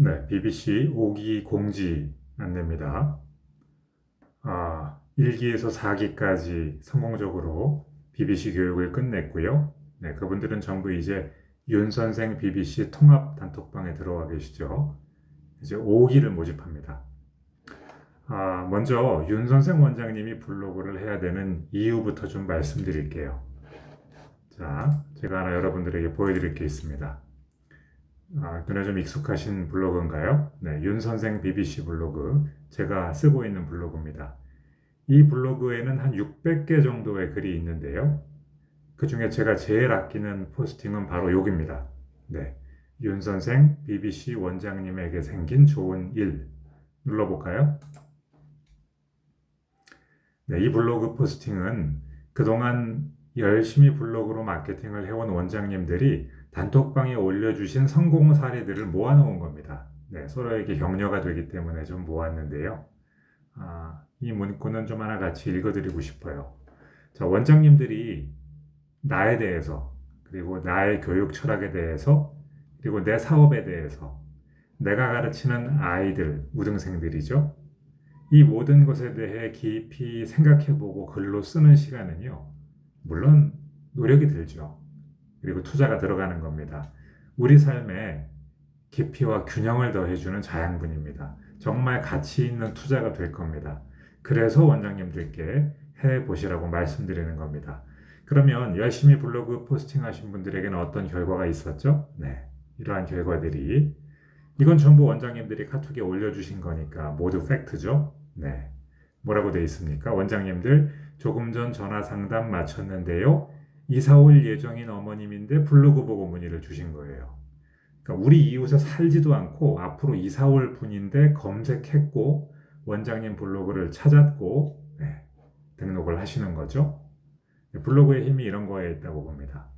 네, BBC 5기 공지 안내입니다. 1기에서 4기까지 성공적으로 BBC 교육을 끝냈고요. 네, 그분들은 전부 이제 윤 선생 BBC 통합 단톡방에 들어와 계시죠. 이제 5기를 모집합니다. 먼저 윤 선생 원장님이 블로그를 해야 되는 이유부터 좀 말씀드릴게요. 자, 제가 하나 여러분들에게 보여드릴 게 있습니다. 눈에 좀 익숙하신 블로그인가요? 네, 윤 선생 BBC 블로그, 제가 쓰고 있는 블로그입니다. 이 블로그에는 한 600개 정도의 글이 있는데요. 그 중에 제가 제일 아끼는 포스팅은 바로 여기입니다. 네, 윤 선생 BBC 원장님에게 생긴 좋은 일. 눌러볼까요? 네, 이 블로그 포스팅은 그동안 열심히 블로그로 마케팅을 해온 원장님들이 단톡방에 올려주신 성공 사례들을 모아놓은 겁니다. 네, 서로에게 격려가 되기 때문에 좀 모았는데요. 이 문구는 좀 하나 같이 읽어드리고 싶어요. 자, 원장님들이 나에 대해서, 그리고 나의 교육 철학에 대해서, 그리고 내 사업에 대해서, 내가 가르치는 아이들, 우등생들이죠. 이 모든 것에 대해 깊이 생각해보고 글로 쓰는 시간은요, 물론 노력이 들죠. 그리고 투자가 들어가는 겁니다. 우리 삶에 깊이와 균형을 더해주는 자양분입니다. 정말 가치 있는 투자가 될 겁니다. 그래서 원장님들께 해보시라고 말씀드리는 겁니다. 그러면 열심히 블로그 포스팅하신 분들에게는 어떤 결과가 있었죠? 네, 이러한 결과들이 이건 전부 원장님들이 카톡에 올려주신 거니까 모두 팩트죠? 네. 뭐라고 되어 있습니까? 원장님들 조금 전 전화 상담 마쳤는데요. 이사 올 예정인 어머님인데 블로그 보고 문의를 주신 거예요. 그러니까 우리 이웃에 살지도 않고 앞으로 이사 올 분인데 검색했고 원장님 블로그를 찾았고 네, 등록을 하시는 거죠. 블로그의 힘이 이런 거에 있다고 봅니다.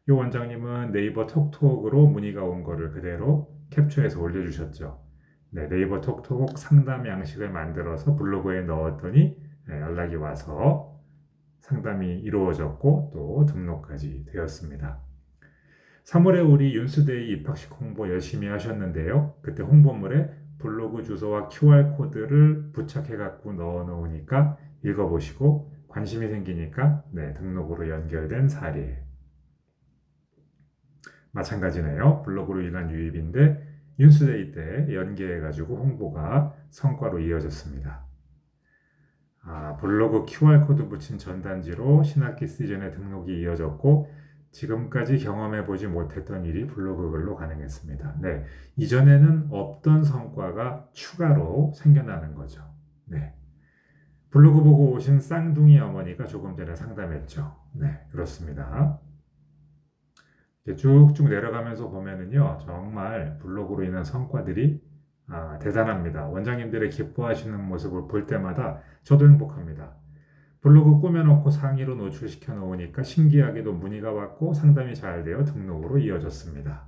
이 원장님은 네이버 톡톡으로 문의가 온 거를 그대로 캡처해서 올려주셨죠. 네, 네이버 톡톡 상담 양식을 만들어서 블로그에 넣었더니 연락이 와서 상담이 이루어졌고 또 등록까지 되었습니다. 3월에 우리 윤수데이 입학식 홍보 열심히 하셨는데요. 그때 홍보물에 블로그 주소와 QR코드를 부착해 갖고 넣어 놓으니까 읽어보시고 관심이 생기니까 등록으로 연결된 사례. 마찬가지네요. 블로그로 인한 유입인데 윤수데이 때 연계해가지고 홍보가 성과로 이어졌습니다. 블로그 QR코드 붙인 전단지로 신학기 시즌에 등록이 이어졌고 지금까지 경험해보지 못했던 일이 블로그 글로 가능했습니다. 네, 이전에는 없던 성과가 추가로 생겨나는 거죠. 네, 블로그 보고 오신 쌍둥이 어머니가 조금 전에 상담했죠. 네, 그렇습니다. 쭉쭉 내려가면서 보면은요, 정말 블로그로 인한 성과들이 대단합니다. 원장님들의 기뻐하시는 모습을 볼 때마다 저도 행복합니다. 블로그 꾸며놓고 상위로 노출시켜 놓으니까 신기하게도 문의가 왔고 상담이 잘 되어 등록으로 이어졌습니다.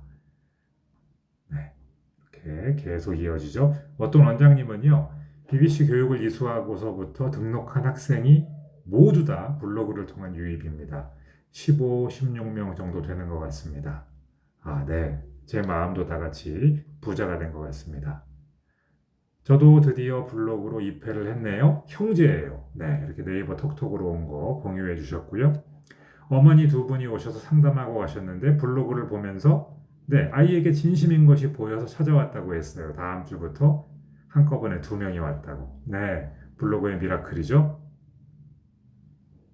네, 이렇게 계속 이어지죠. 어떤 원장님은요, BBC 교육을 이수하고서부터 등록한 학생이 모두 다 블로그를 통한 유입입니다. 15, 16명 정도 되는 것 같습니다. 네. 제 마음도 다 같이 부자가 된 것 같습니다. 저도 드디어 블로그로 입회를 했네요. 형제예요. 네. 이렇게 네이버 톡톡으로 온 거 공유해 주셨고요. 어머니 두 분이 오셔서 상담하고 가셨는데 블로그를 보면서 아이에게 진심인 것이 보여서 찾아왔다고 했어요. 다음 주부터 한꺼번에 2명이 왔다고. 네. 블로그의 미라클이죠.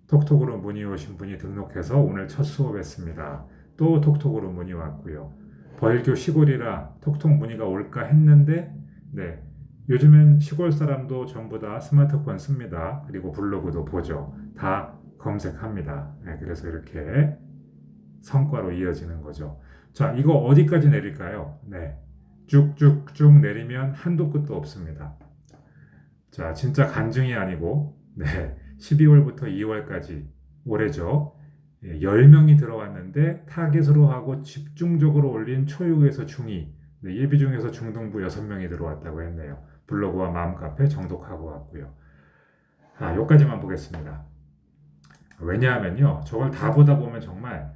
톡톡으로 문의 오신 분이 등록해서 오늘 첫 수업했습니다. 또 톡톡으로 문의 왔고요. 벌교 시골이라 톡톡 문의가 올까 했는데 요즘엔 시골 사람도 전부 다 스마트폰 씁니다. 그리고 블로그도 보죠. 다 검색합니다. 그래서 이렇게 성과로 이어지는 거죠. 자, 이거 어디까지 내릴까요? 쭉쭉쭉 내리면 한도 끝도 없습니다. 자, 진짜 간증이 아니고 12월부터 2월까지 올해죠. 10명이 들어왔는데 타겟으로 하고 집중적으로 올린 초육에서 중2, 예비 중에서 중등부 6명이 들어왔다고 했네요. 블로그와 마음카페 정독하고 왔고요. 여기까지만 보겠습니다. 왜냐하면요, 저걸 다 보다 보면 정말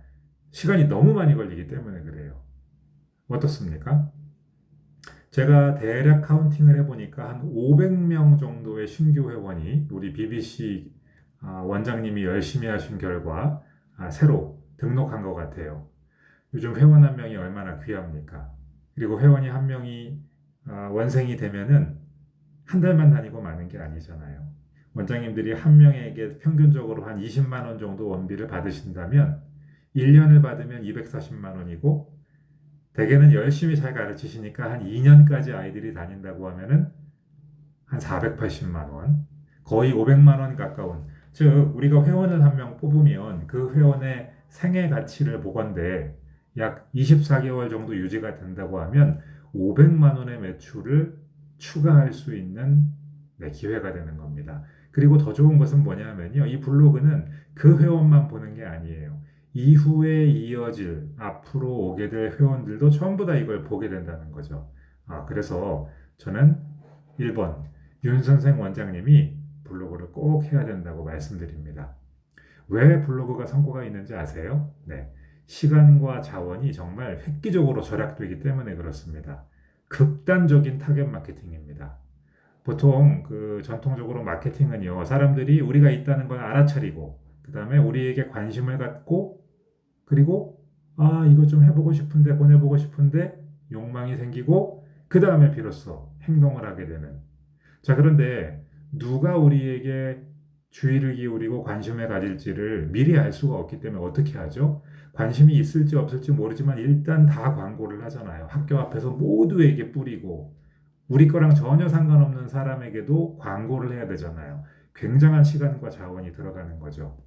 시간이 너무 많이 걸리기 때문에 그래요. 어떻습니까? 제가 대략 카운팅을 해보니까 한 500명 정도의 신규 회원이 우리 BBC 원장님이 열심히 하신 결과 새로 등록한 것 같아요. 요즘 회원 한 명이 얼마나 귀합니까? 그리고 회원이 한 명이 원생이 되면은 한 달만 다니고 마는 게 아니잖아요. 원장님들이 한 명에게 평균적으로 한 20만 원 정도 원비를 받으신다면 1년을 받으면 240만 원이고 대개는 열심히 잘 가르치시니까 한 2년까지 아이들이 다닌다고 하면은 한 480만 원, 거의 500만 원 가까운. 즉 우리가 회원을 한 명 뽑으면 그 회원의 생애 가치를 보건대 약 24개월 정도 유지가 된다고 하면 500만 원의 매출을 추가할 수 있는 기회가 되는 겁니다. 그리고 더 좋은 것은 뭐냐면요. 이 블로그는 그 회원만 보는 게 아니에요. 이후에 이어질 앞으로 오게 될 회원들도 전부 다 이걸 보게 된다는 거죠. 그래서 저는 1번 윤 선생 원장님이 블로그를 꼭 해야 된다고 말씀드립니다. 왜 블로그가 성과가 있는지 아세요? 네. 시간과 자원이 정말 획기적으로 절약되기 때문에 그렇습니다. 극단적인 타겟 마케팅입니다. 보통 전통적으로 마케팅은요, 사람들이 우리가 있다는 걸 알아차리고, 그 다음에 우리에게 관심을 갖고, 그리고, 이거 좀 해보고 싶은데, 보내보고 싶은데, 욕망이 생기고, 그 다음에 비로소 행동을 하게 되는. 자, 그런데 누가 우리에게 주의를 기울이고 관심을 가질지를 미리 알 수가 없기 때문에 어떻게 하죠? 관심이 있을지 없을지 모르지만 일단 다 광고를 하잖아요. 학교 앞에서 모두에게 뿌리고, 우리 거랑 전혀 상관없는 사람에게도 광고를 해야 되잖아요. 굉장한 시간과 자원이 들어가는 거죠.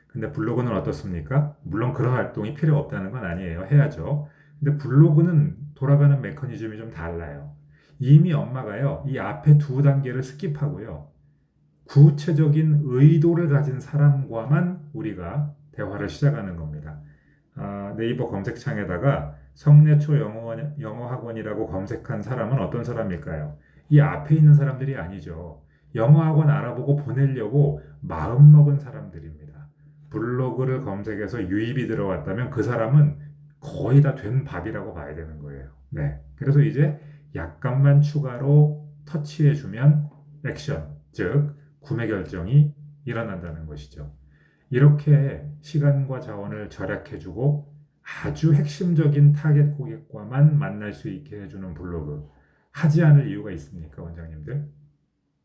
근데 블로그는 어떻습니까? 물론 그런 활동이 필요 없다는 건 아니에요. 해야죠. 근데 블로그는 돌아가는 메커니즘이 좀 달라요. 이미 엄마가요, 이 앞에 두 단계를 스킵하고요. 구체적인 의도를 가진 사람과만 우리가 대화를 시작하는 겁니다. 네이버 검색창에다가 성내초 영어 학원이라고 검색한 사람은 어떤 사람일까요? 이 앞에 있는 사람들이 아니죠. 영어 학원 알아보고 보내려고 마음먹은 사람들입니다. 블로그를 검색해서 유입이 들어왔다면 그 사람은 거의 다 된 밥이라고 봐야 되는 거예요. 네. 그래서 이제 약간만 추가로 터치해주면 액션, 즉 구매 결정이 일어난다는 것이죠. 이렇게 시간과 자원을 절약해주고 아주 핵심적인 타겟 고객과만 만날 수 있게 해주는 블로그. 하지 않을 이유가 있습니까, 원장님들?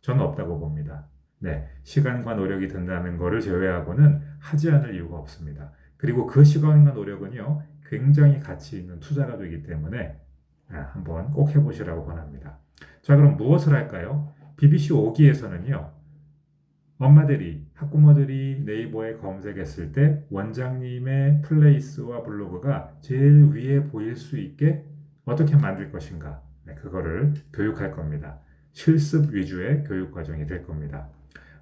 저는 없다고 봅니다. 네, 시간과 노력이 든다는 것을 제외하고는 하지 않을 이유가 없습니다. 그리고 그 시간과 노력은요, 굉장히 가치 있는 투자가 되기 때문에 한번 꼭 해보시라고 권합니다. 자, 그럼 무엇을 할까요? BBC 5기에서는요, 엄마들이, 학부모들이 네이버에 검색했을 때 원장님의 플레이스와 블로그가 제일 위에 보일 수 있게 어떻게 만들 것인가, 그거를 교육할 겁니다. 실습 위주의 교육 과정이 될 겁니다.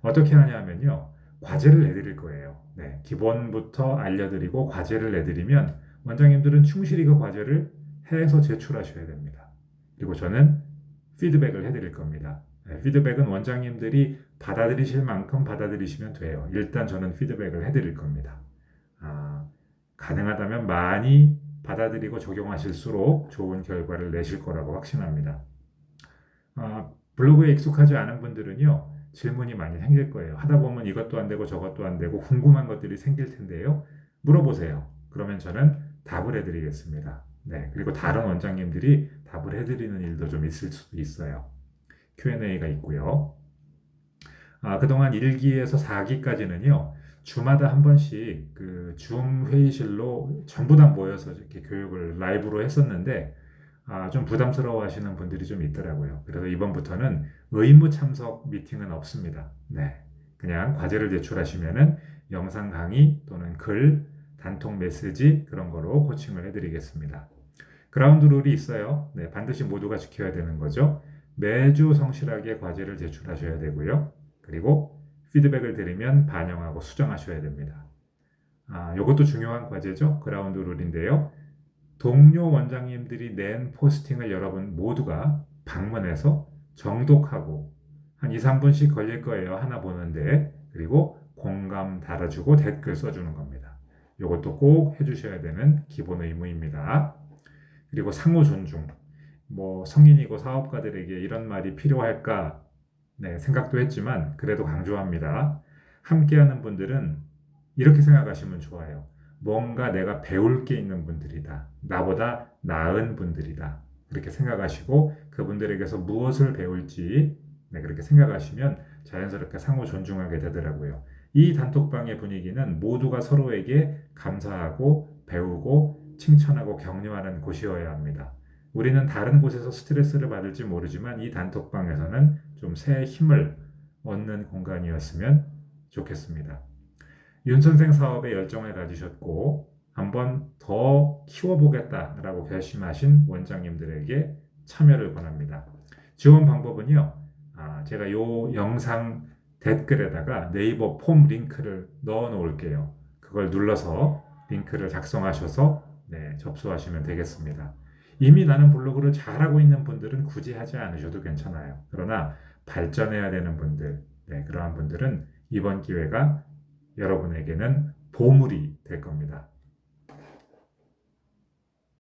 어떻게 하냐면요, 과제를 내드릴 거예요. 네, 기본부터 알려드리고 과제를 내드리면 원장님들은 충실히 그 과제를 해서 제출하셔야 됩니다. 그리고 저는 피드백을 해드릴 겁니다. 피드백은 원장님들이 받아들이실 만큼 받아들이시면 돼요. 일단 저는 피드백을 해드릴 겁니다. 가능하다면 많이 받아들이고 적용하실수록 좋은 결과를 내실 거라고 확신합니다. 블로그에 익숙하지 않은 분들은요, 질문이 많이 생길 거예요. 하다 보면 이것도 안 되고 저것도 안 되고 궁금한 것들이 생길 텐데요. 물어보세요. 그러면 저는 답을 해드리겠습니다. 네, 그리고 다른 원장님들이 답을 해드리는 일도 좀 있을 수도 있어요. Q&A가 있고요. 그동안 1기에서 4기까지는요, 주마다 한 번씩 줌 회의실로 전부 다 모여서 이렇게 교육을 라이브로 했었는데, 좀 부담스러워 하시는 분들이 좀 있더라고요. 그래서 이번부터는 의무 참석 미팅은 없습니다. 네. 그냥 과제를 제출하시면은 영상 강의 또는 글, 단톡 메시지 그런 거로 코칭을 해드리겠습니다. 그라운드 룰이 있어요. 네, 반드시 모두가 지켜야 되는 거죠. 매주 성실하게 과제를 제출하셔야 되고요. 그리고 피드백을 드리면 반영하고 수정하셔야 됩니다. 이것도 중요한 과제죠. 그라운드 룰인데요. 동료 원장님들이 낸 포스팅을 여러분 모두가 방문해서 정독하고 한 2, 3분씩 걸릴 거예요. 하나 보는데. 그리고 공감 달아주고 댓글 써주는 겁니다. 이것도 꼭 해주셔야 되는 기본 의무입니다. 그리고 상호 존중. 뭐 성인이고 사업가들에게 이런 말이 필요할까? 네, 생각도 했지만 그래도 강조합니다. 함께하는 분들은 이렇게 생각하시면 좋아요. 뭔가 내가 배울 게 있는 분들이다. 나보다 나은 분들이다. 그렇게 생각하시고 그분들에게서 무엇을 배울지 네, 그렇게 생각하시면 자연스럽게 상호 존중하게 되더라고요. 이 단톡방의 분위기는 모두가 서로에게 감사하고 배우고 칭찬하고 격려하는 곳이어야 합니다. 우리는 다른 곳에서 스트레스를 받을지 모르지만 이 단톡방에서는 좀 새 힘을 얻는 공간이었으면 좋겠습니다. 윤 선생 사업에 열정을 가지셨고 한번 더 키워보겠다라고 결심하신 원장님들에게 참여를 권합니다. 지원 방법은요. 제가 요 영상 댓글에다가 네이버 폼 링크를 넣어 놓을게요. 그걸 눌러서 링크를 작성하셔서 네, 접수하시면 되겠습니다. 이미 나는 블로그를 잘하고 있는 분들은 굳이 하지 않으셔도 괜찮아요. 그러나 발전해야 되는 분들, 그러한 분들은 이번 기회가 여러분에게는 보물이 될 겁니다.